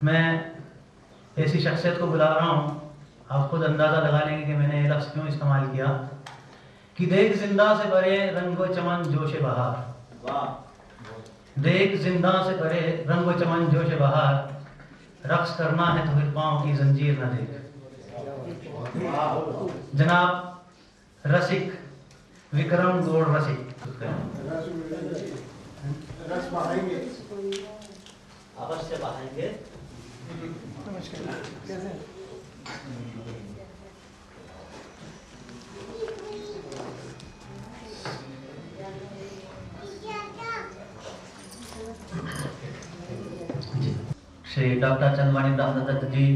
मैं ऐसी शख्सियत को बुला रहा हूँ, आप खुद अंदाज़ा लगा लेंगे कि मैंने ये लफ्ज़ क्यों इस्तेमाल किया। कि देख जिंदा से भरे रंगो चमन जोश बहार, देख जिंदा से भरे रंगो चमन जोश बहार, रक्स करना है तो फिर पाँव की जंजीर न देख। जनाब रसिक विक्रम गौड़ रसिक अवश्य बहाएंगे। श्री डॉक्टर चंद्रमणि ब्रह्मदत्त जी,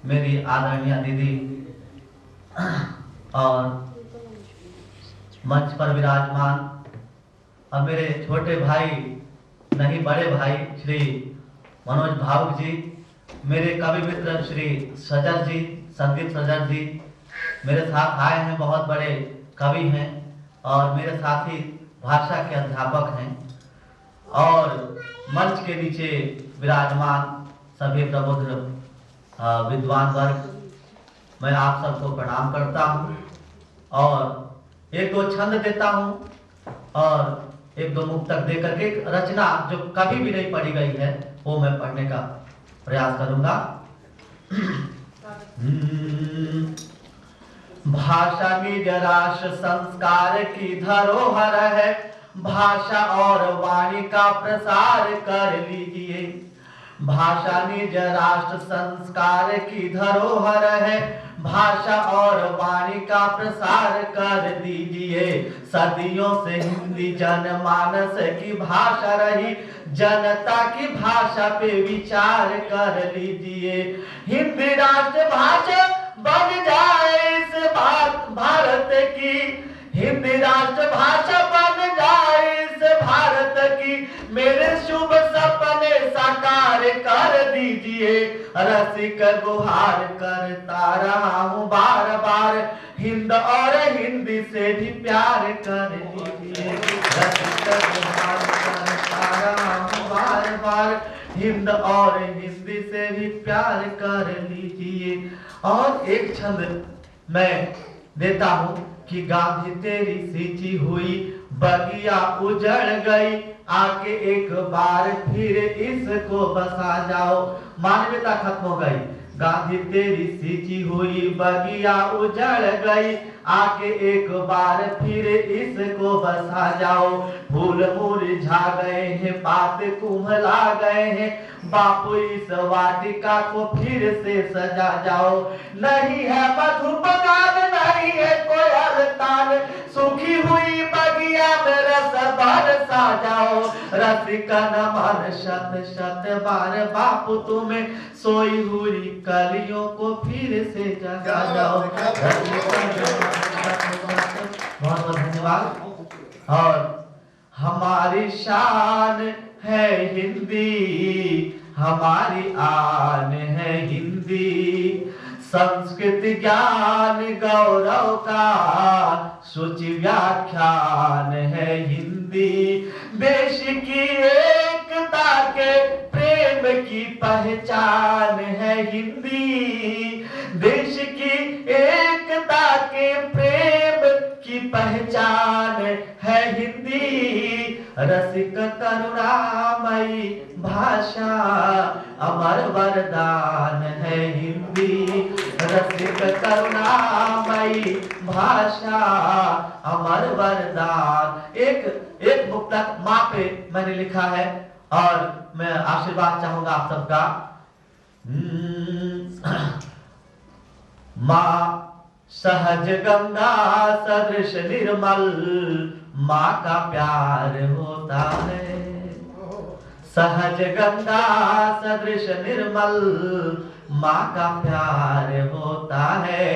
मेरी आदरणीय दीदी और मंच पर विराजमान और मेरे छोटे भाई नहीं बड़े भाई श्री मनोज भावुक जी, मेरे कवि मित्र श्री सजर जी, संदीप सजर जी मेरे साथ आए हैं, बहुत बड़े कवि हैं और मेरे साथी भाषा के अध्यापक हैं। और मंच के नीचे विराजमान सभी प्रबुद्ध विद्वान वर्ग, मैं आप सबको प्रणाम करता हूँ और एक दो छंद देता हूँ और एक दो मुक्तक देकर के एक रचना जो कभी भी नहीं पढ़ी गई है वो मैं पढ़ने का प्रयास करूंगा। भाषा निज राष्ट्र संस्कार की धरोहर है, भाषा और वाणी का प्रसार कर लीजिए। भाषा निज राष्ट्र संस्कार की धरोहर है, भाषा और वाणी का प्रसार कर दीजिए। सदियों से हिंदी जनमानस की भाषा रही, जनता की भाषा पे विचार कर लीजिए। हिंदी राष्ट्र भाषा बन जाए इस भारत की, हिंदी राष्ट्र भाषा बन जाए इस भारत की, मेरे शुभ सपने साकार कर दीजिए। रसिक गुहार करता रहा हूँ बार बार, हिंद और हिंदी से भी प्यार कर लीजिए। रसिक गुहार करता रहा हूँ बार बार, हिंद और हिंदी से भी प्यार कर लीजिए। और एक छंद मैं देता हूँ कि गांधी तेरी सींची हुई बगिया उजड़ गई, आके एक बार फिर इसको बसा जाओ। मानवता खत्म हो गई, गांधी तेरी सींची हुई बगिया उजड़ गई, आके एक बार फिर इसको बसा जाओ। फूल मुरझा गए हैं, बात कुम्हला गए हैं, बापू इस वाटिका को फिर से सजा जाओ। नहीं है मधुपगान, नहीं है कोयल तान, सूखी हुई बगिया में रस बरसा जाओ। रसिका नमन शत शत बार बापू तुम्हें, सोई हुई कलियों को फिर से जगा जाओ। बहुत बहुत धन्यवाद। और हमारी शान है हिंदी, हमारी आन है हिंदी, संस्कृत ज्ञान गौरव का सूचि व्याख्यान है हिंदी। देश की एकता के प्रेम की पहचान है हिंदी, देश की एकता के प्रेम की पहचान है हिंदी। रसिक करुणामयी भाषा अमर वरदान है हिंदी, रसिक करुणामयी भाषा अमर वरदान। एक मुक्तक माँ पे मैंने लिखा है और मैं आशीर्वाद चाहूंगा आप सबका। माँ सहज गंगा सदृश निर्मल, माँ का प्यार होता है। सहज गंगा सदृश निर्मल, माँ का प्यार होता है।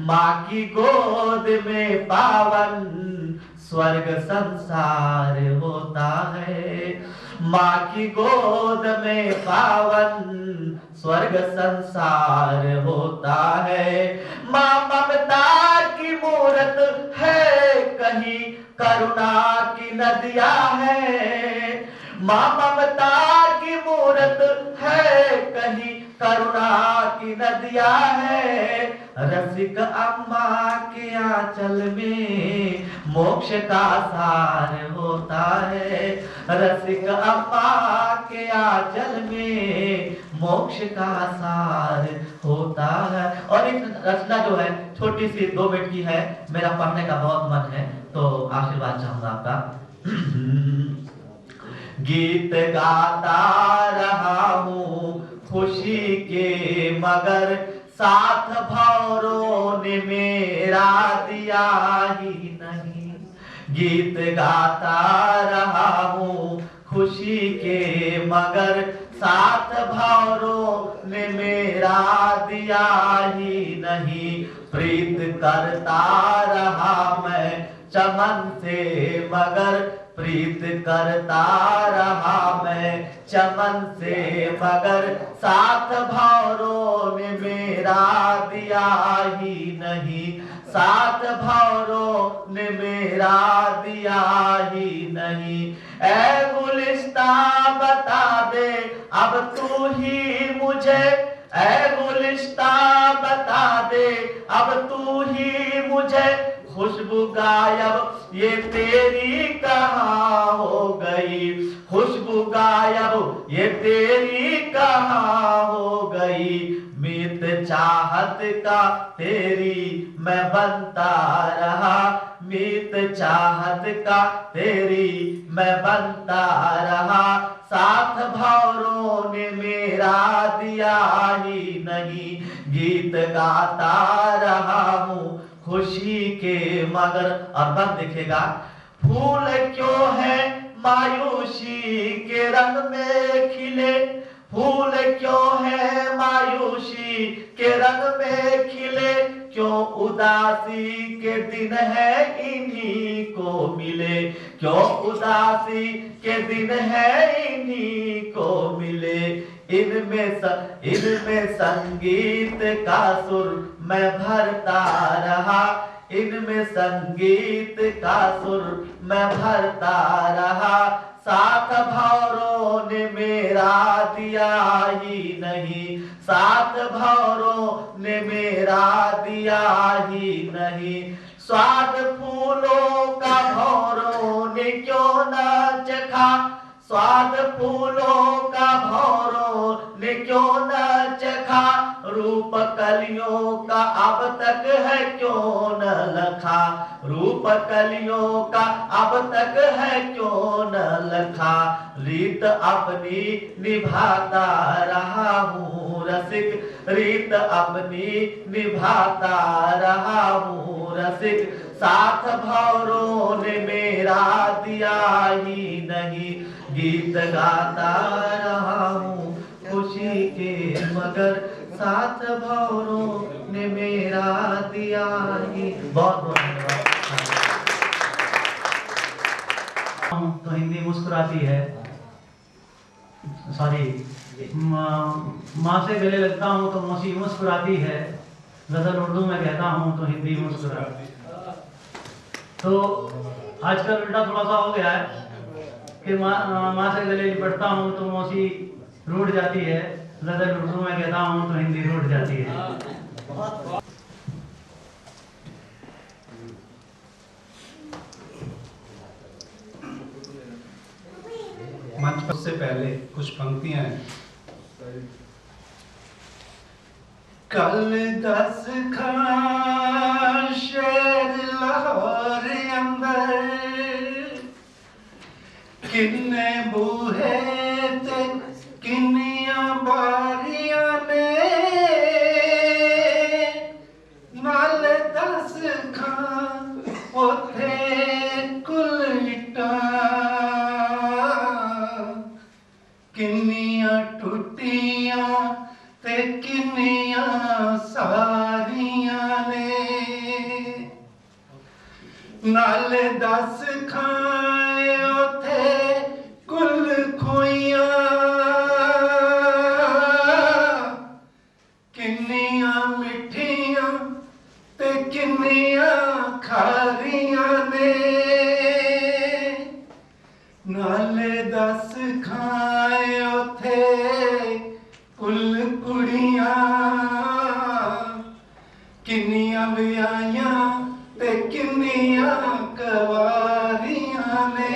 माँ की गोद में पावन स्वर्ग संसार होता है। माँ की गोद में पावन स्वर्ग संसार होता है। माँ ममता की मूरत है कहीं, करुणा की नदियाँ है। माँ ममता की मूरत है कहीं, करुणा की नदिया है, रसिक अम्मा के आंचल में मोक्ष का सार होता है, रसिक अम्मा के आंचल में मोक्ष का सार होता है। और एक रचना जो है छोटी सी 2 मिनट की है, मेरा पढ़ने का बहुत मन है तो आशीर्वाद चाहूंगा आपका। गीत गाता रहा हूँ खुशी के, मगर साथ भौरों ने मेरा दिया ही नहीं। गीत गाता रहा हूँ खुशी के, मगर साथ भौरों ने मेरा दिया ही नहीं। प्रीत करता रहा मैं चमन से, मगर प्रीत करता रहा मैं चमन से, मगर साथ भौरों ने मेरा दिया ही नहीं। साथ भौरों ने मेरा दिया ही नहीं। ऐ गुलिस्ता बता दे अब तू ही मुझे, ऐ गुलिस्ता बता दे अब तू ही मुझे, खुशबू गायब ये तेरी कहाँ हो गई, खुशबू गायब ये तेरी कहाँ हो गई। मीत चाहत का तेरी मैं बनता रहा, मीत चाहत का तेरी मैं बनता रहा, साथ भौरों ने मेरा दिया ही नहीं। गीत गाता रहा हूँ खुशी के, मगर और बंद दिखेगा। फूल क्यों है मायूसी के रंग में खिले, फूल क्यों है मायूसी के रंग में खिले, क्यों उदासी के दिन है इन्हीं को मिले, क्यों उदासी के दिन है इन्हीं को मिले। इनमें संगीत का सुर मैं भरता रहा, इनमें संगीत का सुर मैं भरता रहा, साथ भौरों ने मेरा दिया ही नहीं। साथ भौरों ने मेरा दिया ही नहीं। स्वाद फूलों का भौरों ने क्यों न चखा, स्वाद फूलों का भौरों ने क्यों न चखा, रूप कलियों का अब तक है क्यों न लखा, रूप कलियों का अब तक है क्यों न लखा। रीत अपनी निभाता रहा हूँ रसिक, रीत अपनी निभाता रहा हूँ रसिक, साथ भौरों ने मेरा दिया ही नहीं। गीत गाता रहा हूँ खुशी के, मगर साथ भौरों ने मेरा दिया ही। बहुत बहुत धन्यवाद। तो हिंदी मुस्कुराती है, सॉरी, माँ से गले लगता हूँ तो मौसी मुस्कुराती है, गजल उर्दू में कहता हूँ तो हिंदी मुस्कुराती। तो आजकल उल्टा थोड़ा सा हो गया है कि माँ से गले लिपटता हूँ तो मौसी रूठ जाती है, गजल उर्दू में कहता हूँ तो हिंदी रूठ जाती है। मंच पर से पहले कुछ पंक्तियां हैं। कल 10 खां शेर लाहौर अंदर, किन्ने बूहे ते किन्नियां बारियां ने, नाल 10 खां उथे कुल किन्नियां टुटियां ते किन्नियां सारियां ने, नाल 10 खां उथे कुल खोइयां, किन्नियां मिठियां ते किन्नियां खारियां ने, नाल 10 कुड़ियां किन्नियां विआहियां ते किन्नियां कवारियां ने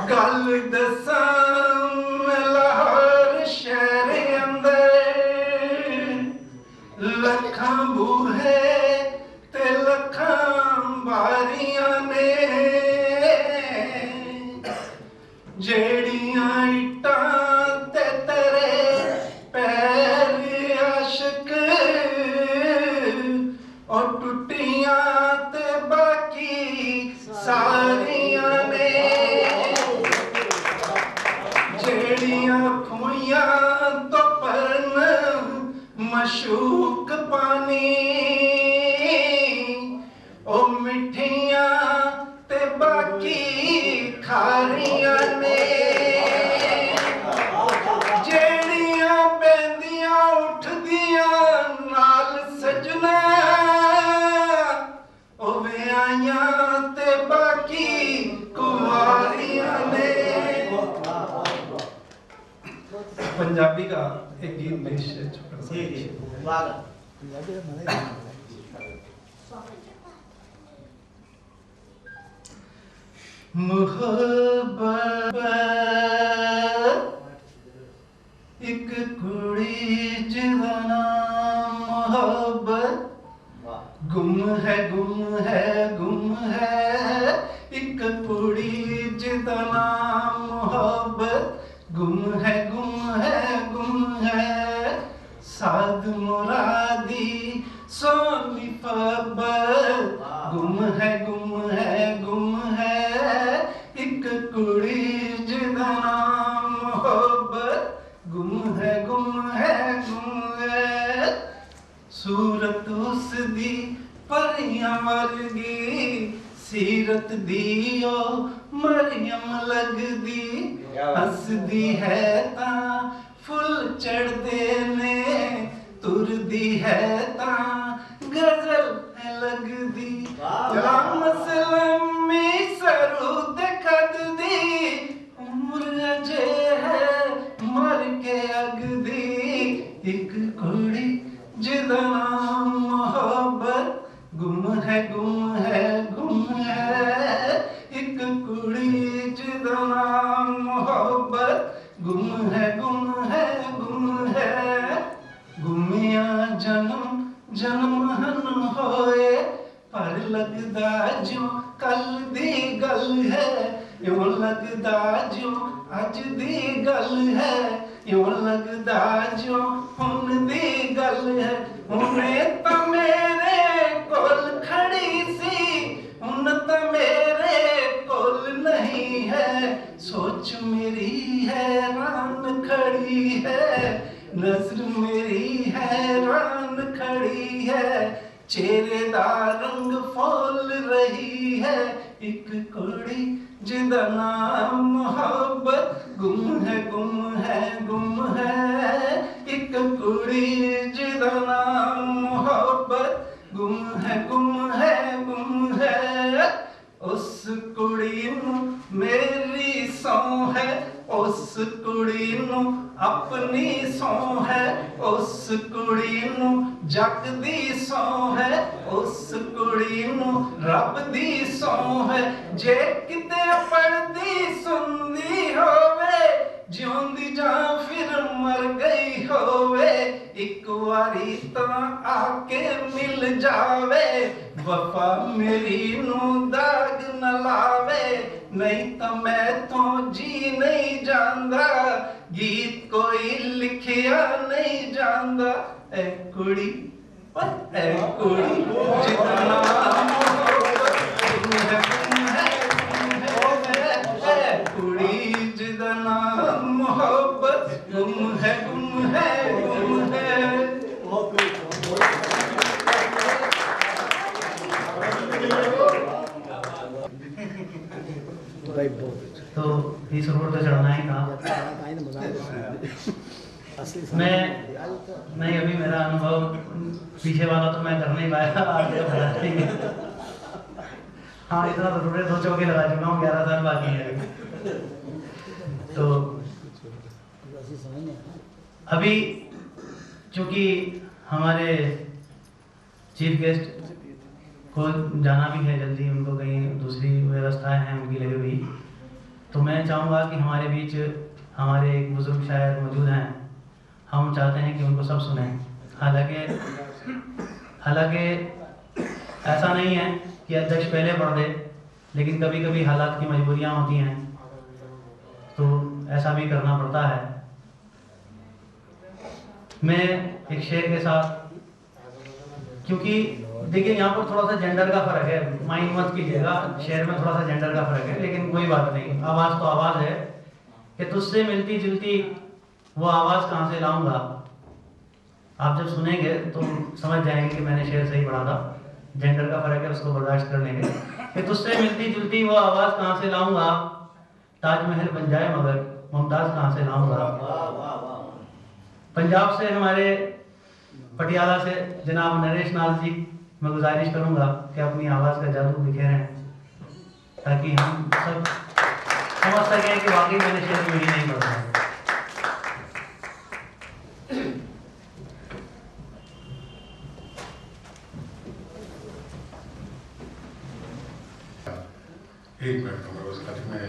गल दसां मैं लाहौर शहर अंदर लखां बूहे ते लखां बारियां ने जेड़ियां इट्टां ते तेरे पैर आशिक और टुटियां ते बाकी सारियां ने जेड़ियां खुइयां तो परन मशूक पानी ओ मिठियां ते बाकी खारियां ने जेड़ियां बैंदियां उठदियां नाल सजना ओ विआहियां ते बाकी कुंवारियां ने। पंजाबी का एक गीत पेश है छोटा सा। मोहब्बत एक कुड़ी जिदा नाम मोहब्बत गुम है गुम है गुम है एक कुड़ी जिदा नाम मोहब्बत गुम है गुम है गुम है साद मुरादी सोनी फब्बत गुम है गुम है गुम है एक कुड़ी जिदा नाम मोहब्बत गुम है गुम है गुम है सूरत उसदी परियां वर्गी सीरत दी ओ मरियम लगदी हसदी है तां फुल चढ़दे ने तुरदी है तां गजल लगदी मसलमी सरूद खददी उम्र अजे है मर के अगदी एक कुड़ी जिदा नाम मोहब्बत गुम है गुम है गुम है एक कुड़ी जिदा नाम मोहब्बत गुम है गुम है गुम है गुमिया जन्म जन्म हन होए पर लगदा जो कल दी गल है यूं लगदा जो अज दी गल है यूं लगदा जो हुन दी गल है हुने तां मेरे कोल खड़ी सी हुन तां मेरे कोल नहीं है सोच मेरी हैरान खड़ी है नजर मेरी हैरान खड़ी है चेहरे दा रंग फूल रही है एक कुड़ी जिदा नाम मोहब्बत गुम है गुम है गुम है एक कुड़ी जिदा नाम मोहब्बत गुम है गुम है गुम है उस कुड़ी नूं मेरी सौ है उस कुड़ी नूं अपनी सौ है उस कुड़ी नूं जग दी सौ है उस कुड़ी नूं रब दी सौ है जे किते पढ़दी सुनदी होवे जिउंदी जां फिर मर गई होवे एक वारी तां आके मिल जावे वफा मेरी नूं दाग न लावे नहीं तो मैं तो जी नहीं जानदा गीत कोई लिखिया नहीं जानदा ए कुड़ी जिदा नाम कुड़ी जिदा नाम मोहब्बत गुम है गुम है गुम है। तो इस रोड पे चढ़ना ही था। मैं अभी मेरा अनुभव पीछे वाला तो मैं कर नहीं पाया, आगे तो बता देंगे। हाँ इतना तो थोड़े 2 चौके लगा चुका हूँ, 11 साल बाकी है। तो अभी चूँकि हमारे चीफ गेस्ट को जाना भी है जल्दी, उनको कहीं दूसरी व्यवस्थाएं हैं उनकी लगी हुई, तो मैं चाहूँगा कि हमारे बीच हमारे एक बुजुर्ग शायर मौजूद हैं, हम चाहते हैं कि उनको सब सुनें। हालांकि ऐसा नहीं है कि अध्यक्ष पहले पढ़ दे, लेकिन कभी कभी हालात की मजबूरियाँ होती हैं तो ऐसा भी करना पड़ता है। मैं एक शेर के साथ, क्योंकि देखिए यहाँ पर थोड़ा सा जेंडर का फर्क है, माइंड मत कीजिएगा, शेर में थोड़ा सा जेंडर का फर्क है, लेकिन कोई बात नहीं, आवाज़ तो आवाज़ है कि तुझसे मिलती जुलती वो आवाज़ कहाँ से लाऊंगा। आप जब सुनेंगे तो समझ जाएंगे कि मैंने शेर सही पढ़ा था, जेंडर का फर्क है, उसको बर्दाश्त कर लेंगे। कि तुझसे मिलती जुलती वो आवाज़ कहाँ से लाऊंगा, ताजमहल बन जाए मगर मुमताज़ कहाँ से लाऊंगा। पंजाब से हमारे पटियाला से जनाब नरेश नाथ जी, मैं गुजारिश करूंगा कि अपनी आवाज़ का जादू बिखेरें ताकि हम सब समझ सकें कि वाकई मैंने शेर में ही नहीं पढ़ा है। एक मिनट का मैं उसका मैं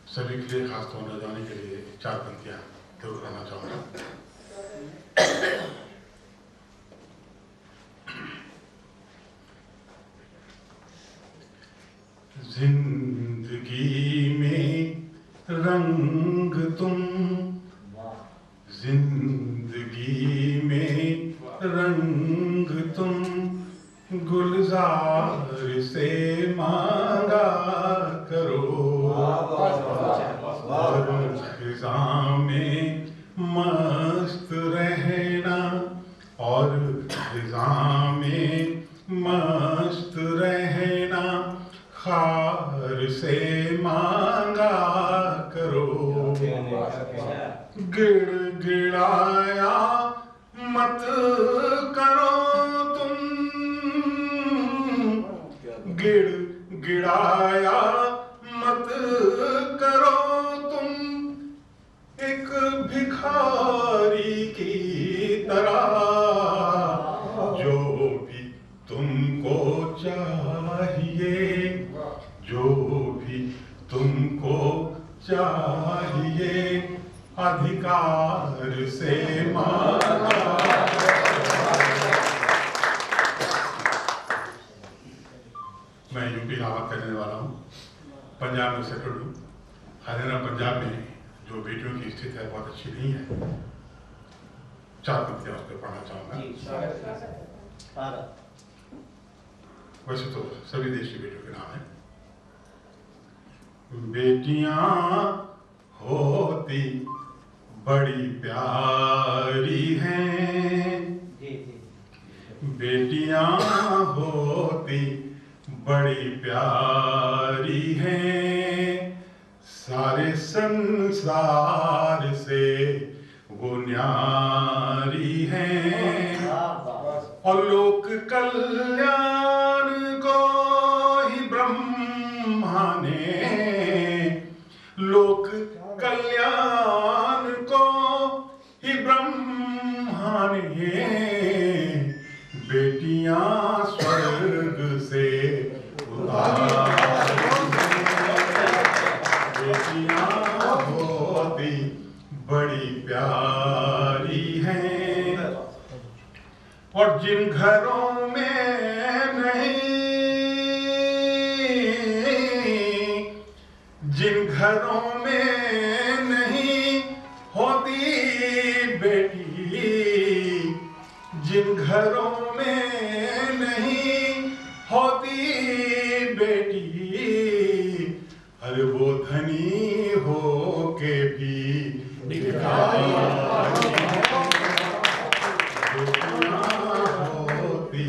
सभी के लिए, खासतौर पर जाने के लिए 4 पंक्तियाँ जरूर करना चाहूँगा। जिंदगी में रंग तुम, जिंदगी में रंग तुम, गुलजार से मांगा करो, और खिज़ां में मस्त रहना, और खिज़ां में मस्त रहना, खार से मांगा करो। गिड़गिड़ाया मत करो तुम, गिड़गिड़ाया मत करो तुम, एक भिखारी की तरह, जो भी तुमको चाहिए, जो भी तुमको चाहिए, अधिकार से मांगा। मैं यूपी इलाहाबाद का रहने वाला हूँ, पंजाब में सेटल्ड हूँ। हरियाणा पंजाब में जो बेटियों की स्थिति है बहुत अच्छी नहीं है। 4 पंक्तियाँ उस पर पढ़ना चाहूँगा। वैसे तो सभी देश की बेटियों के नाम है। बेटियां होती बड़ी प्यारी हैं, बेटियां होती बड़ी प्यारी हैं, सारे संसार से वो न्यारी हैं, और लोक कल्याण को ही ब्रह्मा ने, लोक कल्याण को ही ब्रह्मा ने, बेटियां स्वर्ग से उतारी, बेटियां होती बड़ी प्यारी हैं, और जिन घरों में नहीं, जिन घरों में नहीं होती बेटी, जिन घरों में नहीं होती बेटी, हर वो धनी हो के भी भिखारी होती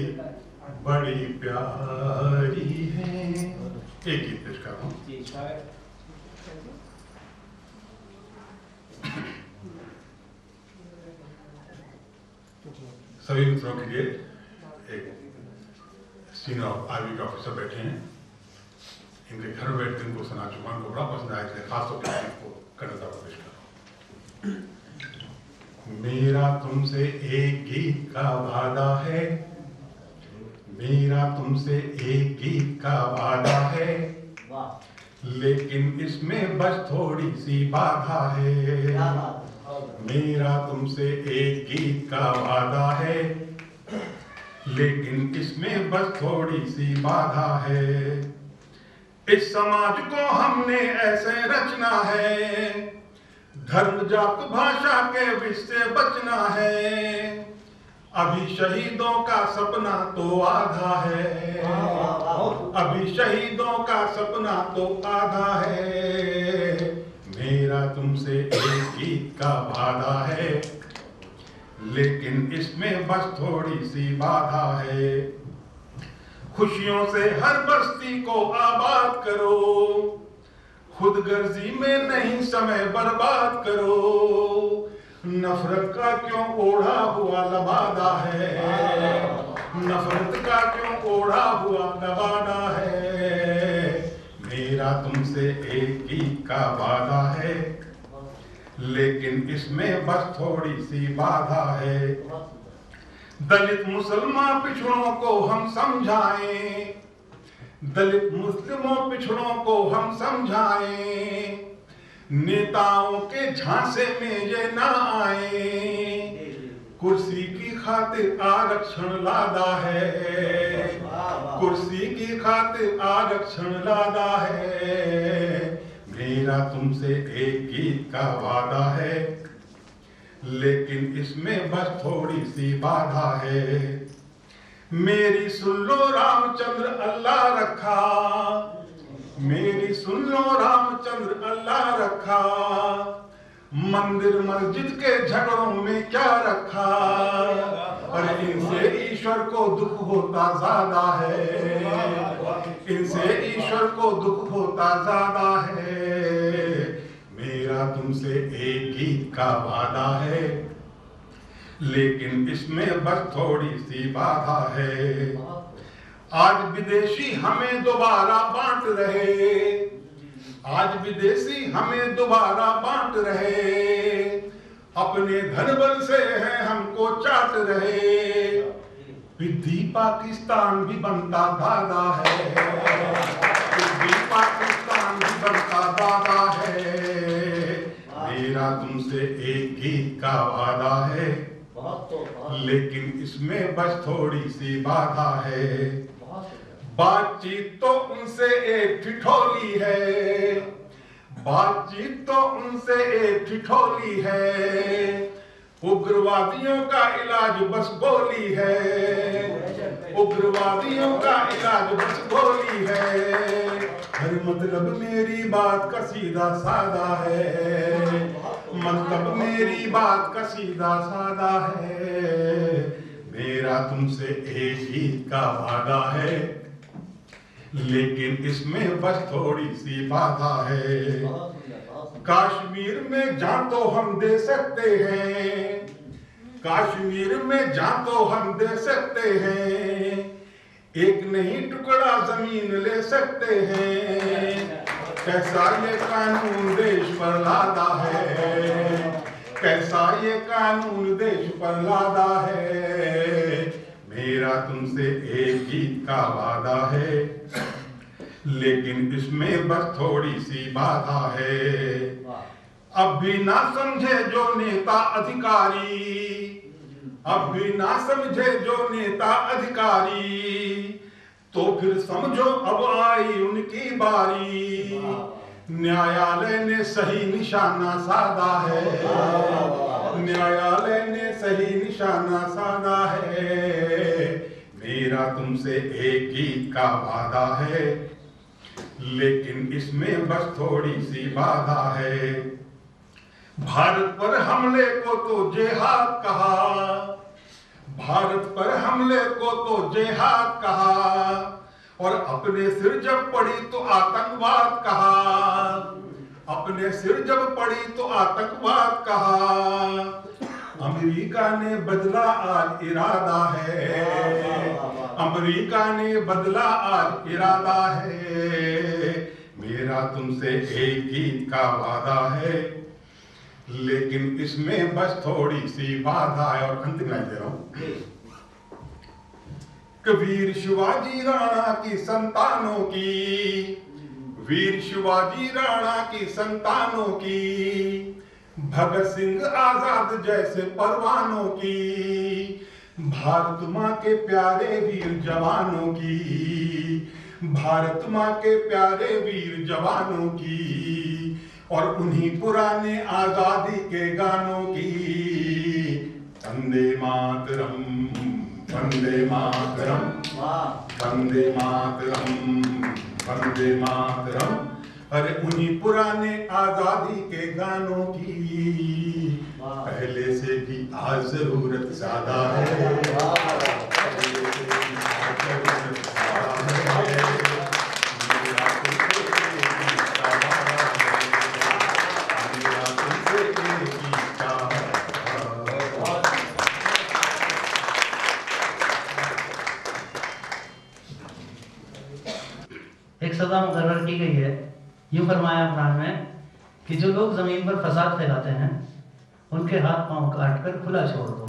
बड़ी प्यारी है। एक गीत पेश कर रहा हूँ। सभी मित्रों के लिए एक सीनियर आर्मी के ऑफिसर बैठे हैं, इनके घर बैठ के इनको सना चुमान को बड़ा पसंद आया, इसलिए खासतौर पर इनको कर्णता पेश कर रहा हूँ। मेरा तुमसे एक गीत का वादा है, मेरा तुमसे एक गीत का वादा है, लेकिन इसमें बस थोड़ी सी बाधा है। मेरा तुमसे एक गीत का वादा है, लेकिन इसमें बस थोड़ी सी बाधा है। इस समाज को हमने ऐसे रचना है, धर्म जात भाषा के विष से बचना है। अभी शहीदों का सपना तो आधा है, अभी शहीदों का सपना तो आधा है। मेरा तुमसे एक गीत का वादा है, लेकिन इसमें बस थोड़ी सी बाधा है। खुशियों से हर बस्ती को आबाद करो, खुदगर्जी में नहीं समय बर्बाद करो। नफरत का क्यों ओढ़ा हुआ लबादा है, नफरत का क्यों ओढ़ा हुआ लबादा है। मेरा तुमसे एक गीत का वादा है, लेकिन इसमें बस थोड़ी सी बाधा है। दलित मुसलमान पिछड़ों को हम समझाएं, दलित मुस्लिमों पिछड़ों को हम समझाएं। नेताओं के झांसे में ये ना आए, कुर्सी की खातिर आरक्षण लादा है, कुर्सी की खातिर आरक्षण लादा है। मेरा तुमसे एक गीत का वादा है, लेकिन इसमें बस थोड़ी सी बाधा है। मेरी सुन लो रामचंद्र अल्लाह रखा, मेरी सुन लो रामचंद्र अल्लाह रखा। मंदिर मस्जिद के झगड़ों में क्या रखा, और इनसे ईश्वर को दुख होता ज्यादा है, इनसे ईश्वर को दुख होता ज्यादा है। मेरा तुमसे एक गीत का वादा है, लेकिन इसमें बस थोड़ी सी बाधा है। आज विदेशी हमें दोबारा बांट रहे, आज विदेशी हमें दोबारा बांट रहे। अपने धन बल से है हमको चाट रहे, विधि पाकिस्तान भी बनता दादा है, विधि पाकिस्तान भी बनता दादा है। मेरा तुमसे एक गीत का वादा है, लेकिन इसमें बस थोड़ी सी बाधा है। बातचीत तो उनसे एक ठिठोली है, बातचीत तो उनसे एक ठिठोली है। उग्रवादियों का इलाज बस गोली है, उग्रवादियों का इलाज बस गोली है। हर मतलब मेरी बात का सीधा साधा है, मतलब मेरी बात का सीधा साधा है। मेरा तुमसे एक गीत का वादा है, लेकिन इसमें बस थोड़ी सी बाधा है। कश्मीर में जान तो हम दे सकते हैं, कश्मीर में जान तो हम दे सकते हैं। एक नहीं टुकड़ा जमीन ले सकते हैं। कैसा ये कानून देश पर लादा है, कैसा ये कानून देश पर लादा है। मेरा तुमसे एक गीत का वादा है, लेकिन इसमें बस थोड़ी सी बाधा है। अब भी ना समझे जो नेता अधिकारी, अब भी ना समझे जो नेता अधिकारी, तो फिर समझो अब आई उनकी बारी। न्यायालय ने सही निशाना साधा है, न्यायालय ने सही निशाना साधा है। मेरा तुमसे एक गीत का वादा है, लेकिन इसमें बस थोड़ी सी बाधा है। भारत पर हमले को तो जिहाद कहा, भारत पर हमले को तो जिहाद कहा, और अपने सिर जब पड़ी तो आतंकवाद कहा, अपने सिर जब पड़ी तो आतंकवाद कहा। अमेरिका ने बदला आज इरादा है, अमेरिका ने बदला आज इरादा है। मेरा तुमसे एक गीत का वादा है, लेकिन इसमें बस थोड़ी सी बाधा है। और अंतिम लाइन दे रहा हूं। वीर शिवाजी राणा की संतानों की, वीर शिवाजी राणा की संतानों की, भगत सिंह आजाद जैसे परवानों की, भारत माँ के प्यारे वीर जवानों की, भारत माँ के प्यारे वीर जवानों की, और उन्हीं पुराने आजादी के गानों की। वंदे मातरम, वंदे मातरम, वंदे मातरम, वंदे मातरम। अरे उन्हीं पुराने आजादी के गानों की पहले से भी आज जरूरत ज्यादा है, पहले से भी आज जरूरत ज्यादा है। मेरा तुमसे एक ही चाहता है, मेरा तुमसे एक ही चाहता है। एक सजा मुकर्रर की गई है। यूं फरमाया कुरान में कि जो लोग जमीन पर फसाद फैलाते हैं उनके हाथ पांव काट कर खुला छोड़ दो।